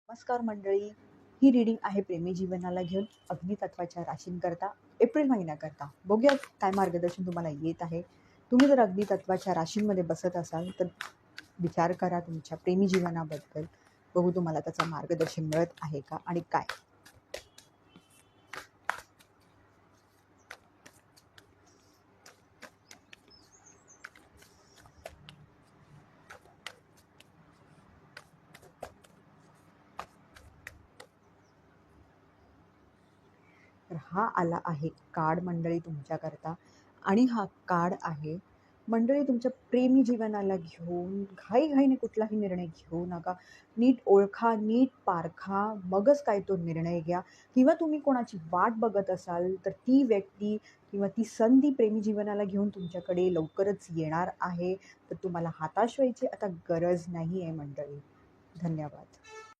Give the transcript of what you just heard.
नमस्कार मंडळी, ही रीडिंग आहे प्रेमी जीवनाला घेऊन अग्नितत्वाच्या राशींकरता एप्रिल महिन्याकरता. बघूया काय मार्गदर्शन तुम्हाला येत आहे. तुम्ही जर अग्नितत्वाच्या राशींमध्ये बसत असाल तर विचार करा तुमच्या प्रेमी जीवनाबद्दल. बघू तुम्हाला त्याचं मार्गदर्शन मिळत आहे का आणि काय. तर हा आला आहे कार्ड मंडळी तुमच्याकरता, आणि हा कार्ड आहे मंडळी तुमच्या प्रेमी जीवनाला घेऊन. घाईघाईने कुठलाही निर्णय घेऊ नका. नीट ओळखा, नीट पारखा, मगच काय तो निर्णय घ्या. किंवा तुम्ही कोणाची वाट बघत असाल तर ती व्यक्ती किंवा ती संधी प्रेमी जीवनाला घेऊन तुमच्याकडे लवकरच येणार आहे. तर तुम्हाला हताश व्हायची आता गरज नाही आहे मंडळी. धन्यवाद.